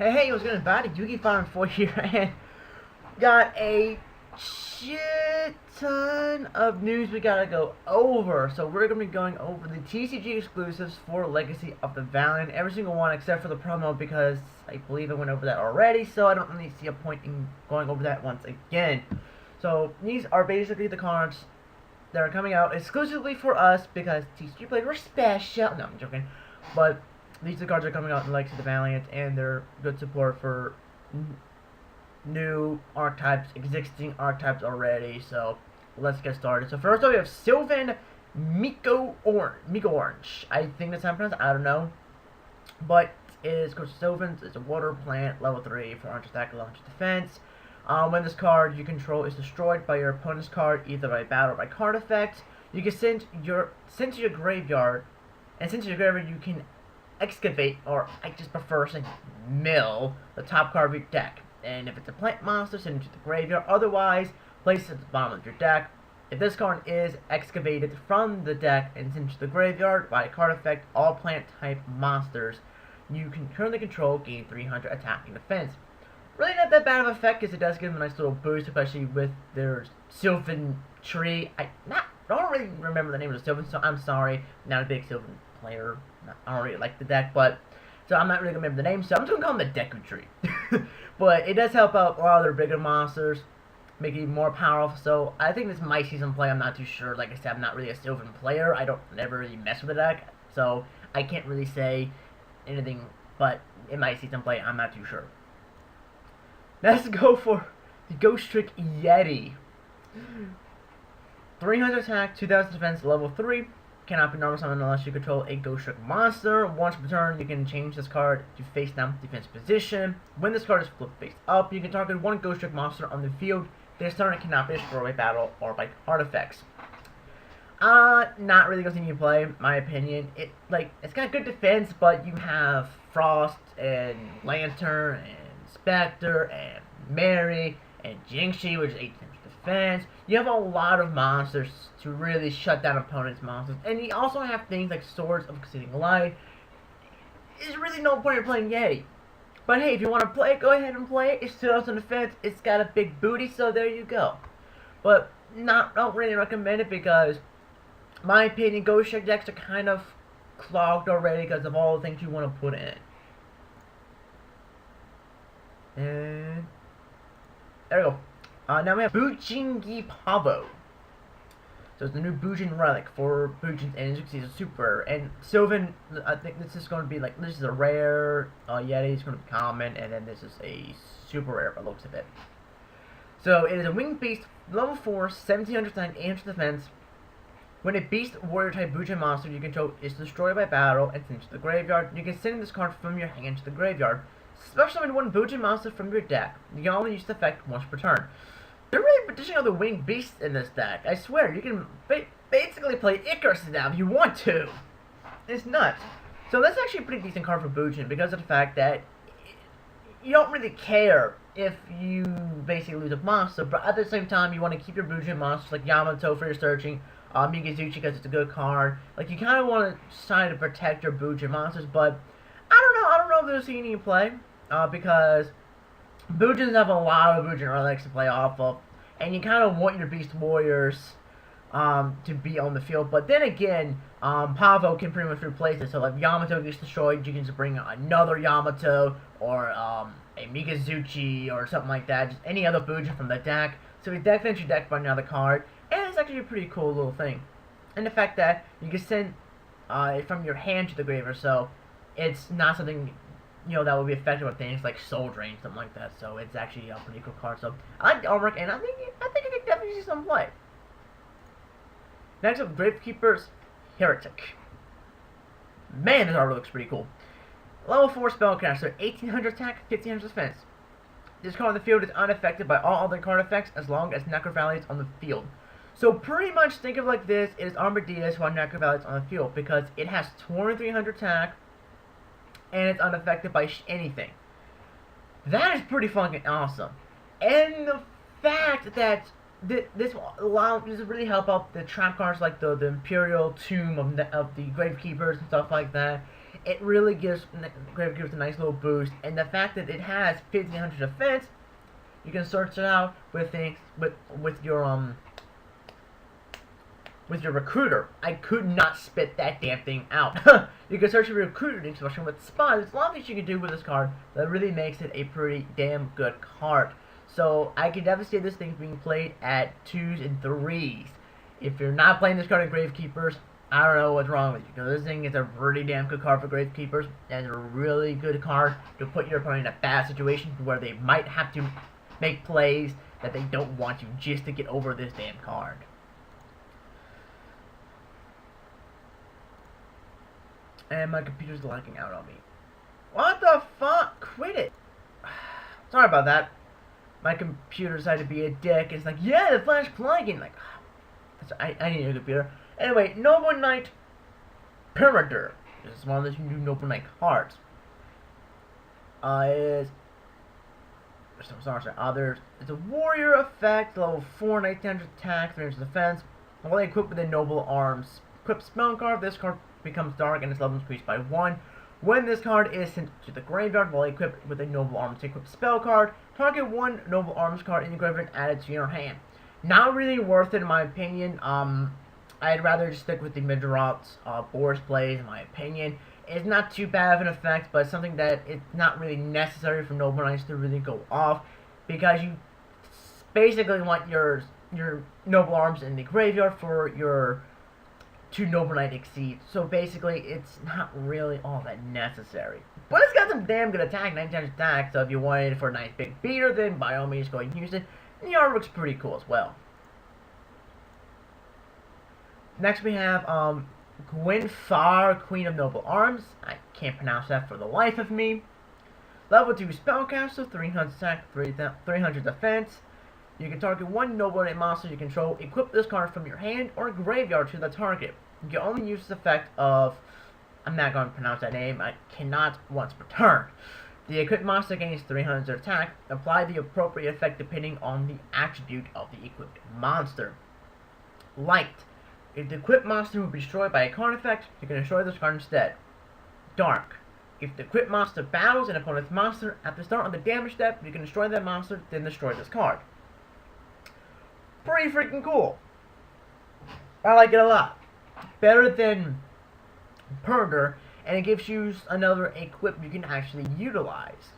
Hey, what's going on? Yugioh Farm 4 here, and got a shit ton of news we gotta go over. So we're gonna be going over the TCG exclusives for Legacy of the Valiant, every single one except for the promo, because I believe I went over that already, so I don't really see a point in going over that once again. So these are basically the cards that are coming out exclusively for us because TCG players were special. No, I'm joking. But these are the cards that are coming out in Legacy of the Valiant, and they're good support for new archetypes, existing archetypes already. So let's get started. So first up, we have Sylvan Miko Orange. I think that's how I'm pronounced. I don't know, but it is called Sylvan. It's a water plant, level 3 for 100 attack, 100 defense. When this card you control is destroyed by your opponent's card, either by battle or by card effect, you can send to your graveyard, and since your graveyard you can excavate, or I just prefer saying mill, the top card of your deck. And if it's a plant monster, send it to the graveyard. Otherwise, place it at the bottom of your deck. If this card is excavated from the deck and sent to the graveyard by a card effect, all plant type monsters you can currently control gain 300 attack and defense. Really not that bad of an effect, because it does give them a nice little boost, especially with their Sylvan tree. I don't really remember the name of the Sylvan, so I'm sorry. Not a big Sylvan player. I don't really like the deck, but so I'm not really gonna remember the name, so I'm just gonna call them the Deku Tree. But it does help out a lot of their bigger monsters, make it even more powerful. So I think this might see some play. I'm not too sure. Like I said, I'm not really a Sylvan player. I don't never really mess with the deck, so I can't really say anything. But it might see some play. I'm not too sure. Let's go for the Ghost Trick Yeti. 300 attack, 2000 defense, level 3. Cannot be normal summoned unless you control a Ghost Trick monster. Once per turn, you can change this card to face down defense position. When this card is flipped face up, you can target one Ghost Trick monster on the field. This turn it cannot be destroyed by battle or by card effects. Not really going to continue to play, in my opinion. It's got good defense, but you have Frost and Lantern and Spectre and Mary and Jingxi, which is 18 defense. You have a lot of monsters to really shut down opponents' monsters, and you also have things like Swords of Exceeding Light. There's really no point in playing Yeti. But hey, if you want to play it, go ahead and play it. It's 2000 defense. It's got a big booty, so there you go. But don't really recommend it because, in my opinion, Ghost Trick decks are kind of clogged already because of all the things you want to put in. And there we go. Now we have Bujingi Pavo. So it's the new Bujin relic for Bujins, and as you can see, it's a super rare. And Sylvan, I think this is going to be this is a rare. Yeti is going to be common, and then this is a super rare by the looks of it. So it is a winged beast, level 4, 1700 attack, 800 defense. When a beast warrior type Bujin monster you control is destroyed by battle and sent to the graveyard, you can send this card from your hand to the graveyard. Special summon one Bujin monster from your deck. You can only use the effect once per turn. They're really dishing out the winged beasts in this deck. I swear, you can basically play Icarus now if you want to. It's nuts. So that's actually a pretty decent card for Bujin because of the fact that you don't really care if you basically lose a monster, but at the same time you want to keep your Bujin monsters like Yamato for your searching, Migazuchi because it's a good card. Like, you kind of want to try to protect your Bujin monsters, but I don't know if there's any play, because Bujins have a lot of Bujin relics to play off of, and you kind of want your Beast Warriors to be on the field. But then again, Pavo can pretty much replace it. So if Yamato gets destroyed, you can just bring another Yamato, or a Migazuchi, or something like that. Just any other Bujin from the deck. So you deck your deck by another card, and it's actually a pretty cool little thing. And the fact that you can send it from your hand to the graveyard, so it's not something that would be effective with things like Soul Drain, something like that. So it's actually a pretty cool card. So I like the artwork, and I think it could definitely see some play. Next up, Gravekeeper's Heretic. Man, this artwork looks pretty cool. Level 4 spellcaster, 1800 attack, 1500 defense. This card on the field is unaffected by all other card effects as long as Necro Valley is on the field. So pretty much think of it like this: it is Armadillos while Necro Valley is on the field because it has 2300 attack, and it's unaffected by anything. That is pretty fucking awesome. And the fact that this will really help out the trap cards like the Imperial Tomb of the Gravekeepers and stuff like that. it really gives a nice little boost. And the fact that it has 1500 defense, you can search it out with things with your recruiter. I could not spit that damn thing out. You can search your recruiter, especially with spot. There's a lot of things you can do with this card that really makes it a pretty damn good card. So I can definitely see this thing being played at 2s and 3s. If you're not playing this card in Gravekeepers, I don't know what's wrong with you. Because this thing is a pretty damn good card for Gravekeepers. And it's a really good card to put your opponent in a bad situation where they might have to make plays that they don't want you just to get over this damn card. And my computer's lagging out on me. What the fuck? Quit it. Sorry about that. My computer decided to be a dick. It's like, yeah, the Flash plugin. Like, I need a computer. Anyway, Noble Knight Perimeter. This is one of the new Noble Knight cards. It's a warrior effect, level 4, 1900 attack, 300 defense. While equipped with a Noble Arms equipped spell card, this card becomes dark and its level increased by 1. When this card is sent to the graveyard while equipped with a Noble Arms equipped spell card, target one Noble Arms card in the graveyard and add it to your hand. Not really worth it in my opinion. I'd rather just stick with the mid-routes Boris plays in my opinion. It's not too bad of an effect, but something that it's not really necessary for Noble Knights to really go off, because you basically want your Noble Arms in the graveyard for your 2 Noble Knight exceeds. So basically, it's not really all that necessary. But it's got some damn good attack, 9 attack, so if you wanted it for a nice big beater, then by all means go ahead and use it. And the artwork's pretty cool as well. Next we have Gwynfar, Queen of Noble Arms. I can't pronounce that for the life of me. Level 2 spellcaster, 300 attack, 300 defense. You can target one Noble Knight monster you control, equip this card from your hand or graveyard to the target. You can only use this effect of, I'm not going to pronounce that name, I cannot once per turn. The equipped monster gains 300 attack. Apply the appropriate effect depending on the attribute of the equipped monster. Light. If the equipped monster will be destroyed by a card effect, you can destroy this card instead. Dark. If the equipped monster battles an opponent's monster, at the start of the damage step, you can destroy that monster, then destroy this card. Pretty freaking cool. I like it a lot. Better than Purger, and it gives you another equip you can actually utilize.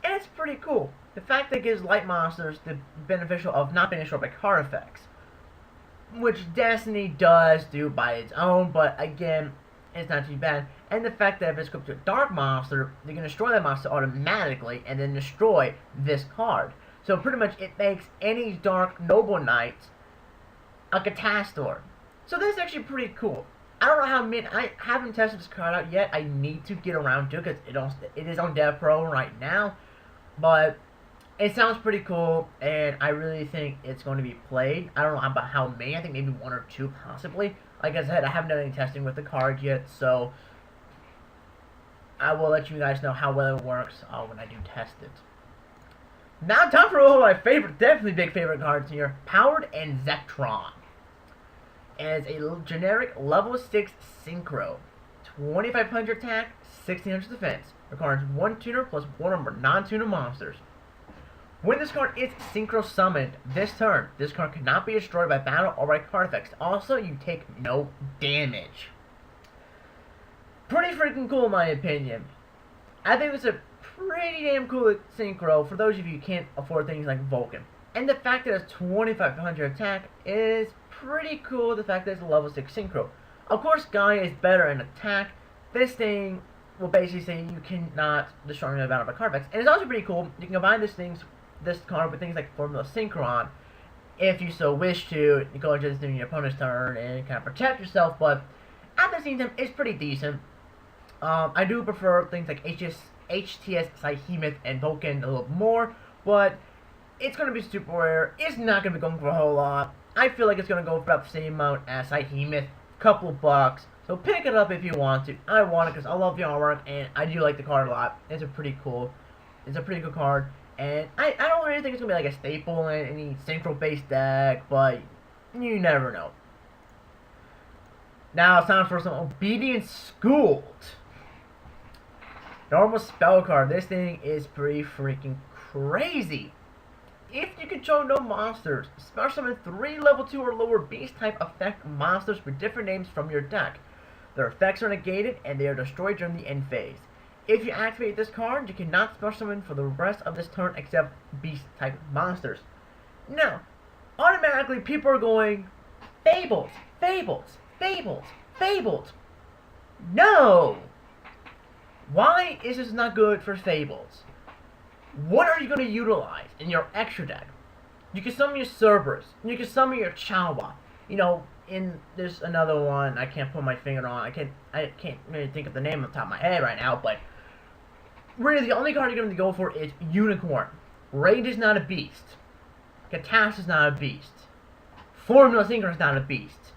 And it's pretty cool. The fact that it gives light monsters the beneficial of not being destroyed by card effects, which Destiny does do by its own, but again, it's not too bad. And the fact that if it's equipped to a dark monster, you can destroy that monster automatically and then destroy this card. So pretty much it makes any dark Noble Knight a Catastor. So this is actually pretty cool. I don't know how many, I haven't tested this card out yet. I need to get around to it because it is on Dev Pro right now. But it sounds pretty cool, and I really think it's going to be played. I don't know about how many. I think maybe 1 or 2 possibly. Like I said, I haven't done any testing with the card yet, so I will let you guys know how well it works when I do test it. Now time for one of my favorite, definitely big favorite cards here, Powered and Zektron. As a generic level 6 Synchro, 2500 attack, 1600 defense. Requires 1 tuner plus 1 number non-tuner monsters. When this card is Synchro summoned this turn, this card cannot be destroyed by battle or by card effects. Also, you take no damage. Pretty freaking cool in my opinion. I think it's a pretty damn cool Synchro for those of you who can't afford things like Vulcan. And the fact that it's 2500 attack is pretty cool, the fact that it's a level 6 Synchro. Of course, Gaia is better in attack. This thing will basically say you cannot destroy me by battle by card effects. And it's also pretty cool, you can combine this card with things like Formula Synchron, if you so wish to. You go into this during your opponent's turn and kind of protect yourself, but at the same time, it's pretty decent. I do prefer things like HTS, Psyhemoth, and Vulcan a little more, but it's going to be super rare. It's not going to be going for a whole lot. I feel like it's going to go for about the same amount as Psyhemoth, couple bucks. So pick it up if you want to. I want it because I love the artwork, and I do like the card a lot. It's a pretty cool card. And I don't really think it's going to be like a staple in any Synchro-based deck, but you never know. Now it's time for some Obedience Schooled. Normal spell card. This thing is pretty freaking crazy. If you control no monsters, special summon 3 level 2 or lower beast type effect monsters with different names from your deck. Their effects are negated and they are destroyed during the end phase. If you activate this card, you cannot special summon for the rest of this turn except beast type monsters. Now, automatically people are going, Fables, Fables, Fables, Fables. No! Why is this not good for Fables? What are you going to utilize in your extra deck? You can summon your Cerberus. You can summon your Chawa. You know, there's another one I can't put my finger on. I can't really think of the name on the top of my head right now, but really the only card you're going to go for is Unicorn. Raid is not a beast. Catastrophe is not a beast. Formula Sinker is not a beast.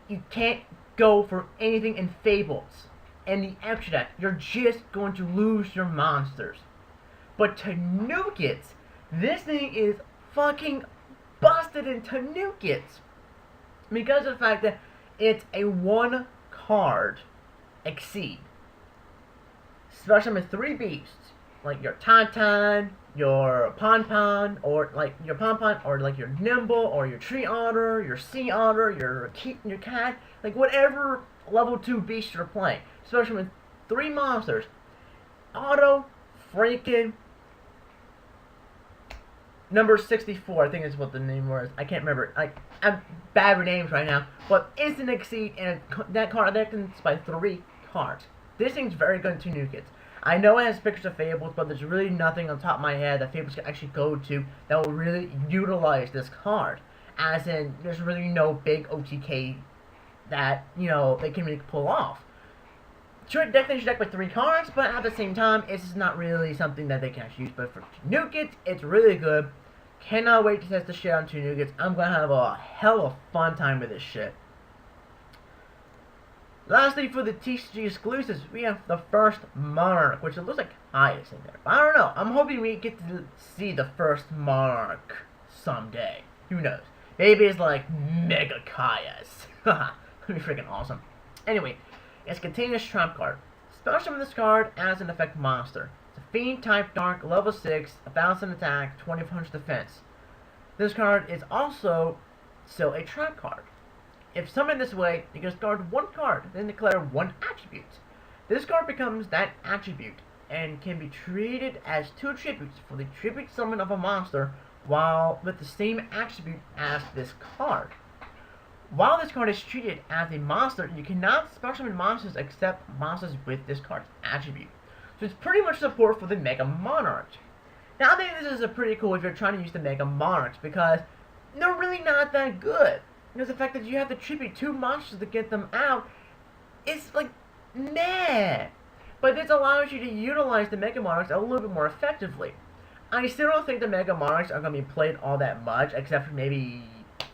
You can't go for anything in Fables. And the extra deck, you're just going to lose your monsters. But to nuke it, this thing is fucking busted into nuke it. Because of the fact that it's a 1 card exceed. Special summon 3 beasts. Like your Tauntaun, your Ponpon, or like your Ponpon, or like your Nimble, or your Tree Otter, your Sea Otter, your Cat, like whatever level 2 beast you're playing. Special summon 3 monsters. Auto freaking number 64, I think is what the name was. I can't remember. I'm bad with names right now. But instant exceed, and that card can by 3 cards. This thing's very good to nuke it. I know it has pictures of Fables, but there's really nothing on top of my head that Fables can actually go to that will really utilize this card. As in, there's really no big OTK that, you know, they can really pull off. Sure, deck by 3 cards, but at the same time, it's not really something that they can actually use. But for nuke it, it's really good. Cannot wait to test the shit on 2 nuke it. I'm gonna have a hell of a fun time with this shit. Lastly, for the TCG exclusives, we have the first Monarch, which it looks like Caius in there. But I don't know. I'm hoping we get to see the first Monarch someday. Who knows? Maybe it's like Mega Caius. Haha, that'd be freaking awesome. Anyway, it's a continuous trap card. Special summon this card as an effect monster. It's a Fiend type Dark, level 6, 1000 attack, 2500 defense. This card is also still a trap card. If summoned this way, you can discard 1 card, then declare 1 attribute. This card becomes that attribute, and can be treated as 2 tributes for the tribute summon of a monster, while with the same attribute as this card. While this card is treated as a monster, you cannot special summon monsters except monsters with this card's attribute. So it's pretty much support for the Mega Monarch. Now I think this is a pretty cool if you're trying to use the Mega Monarchs, because they're really not that good. Because the fact that you have to tribute 2 monsters to get them out, it's like, meh. But this allows you to utilize the Mega Monarchs a little bit more effectively. I still don't think the Mega Monarchs are going to be played all that much, except for maybe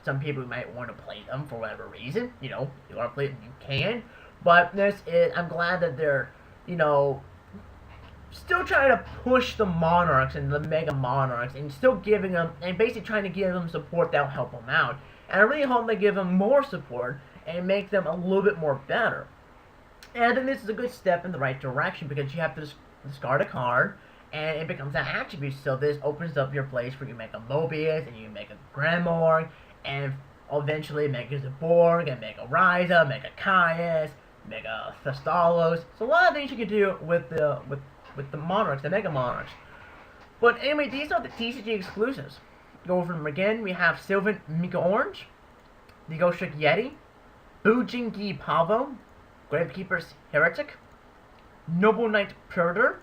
some people who might want to play them for whatever reason. You know, you want to play them, you can. But this is, I'm glad that they're, you know, still trying to push the Monarchs and the Mega Monarchs, and still giving them, and basically trying to give them support that will help them out. And I really hope they give them more support and make them a little bit more better. And I think this is a good step in the right direction, because you have to discard a card and it becomes an attribute. So this opens up your place where you make a Mobius and you make a Grimoire, and eventually make a Borg and make a Ryza, make a Caius, make a Thestalos. So a lot of things you can do with the Monarchs, the Mega Monarchs. But anyway, these are the TCG exclusives. Go over them again. We have Sylvan Mika Orange, the Ghost Trick Yeti, Bujingi Pavo, Gravekeeper's Heretic, Noble Knight Predator.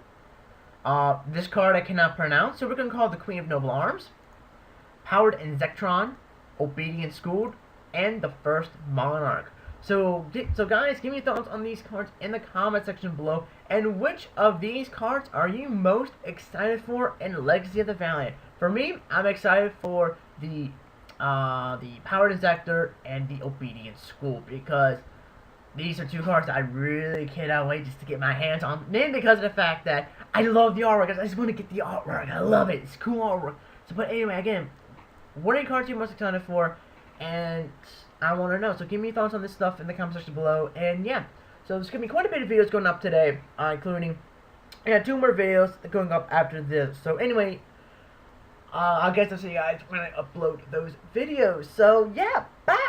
This card I cannot pronounce, so we're going to call it the Queen of Noble Arms, Powered Insectron, Obedient Schooled, and the first Monarch. So guys, give me your thoughts on these cards in the comment section below, and which of these cards are you most excited for in Legacy of the Valiant? For me, I'm excited for the Powered Insector and the Obedient School, because these are 2 cards that I really cannot wait just to get my hands on. Mainly because of the fact that I love the artwork. I just want to get the artwork. I love it. It's cool artwork. So, but anyway, again, what are your cards you're most excited for? And I want to know. So give me your thoughts on this stuff in the comment section below. And yeah, so there's going to be quite a bit of videos going up today, including I got 2 more videos going up after this. So anyway, I guess I'll see you guys when I upload those videos. So yeah, bye!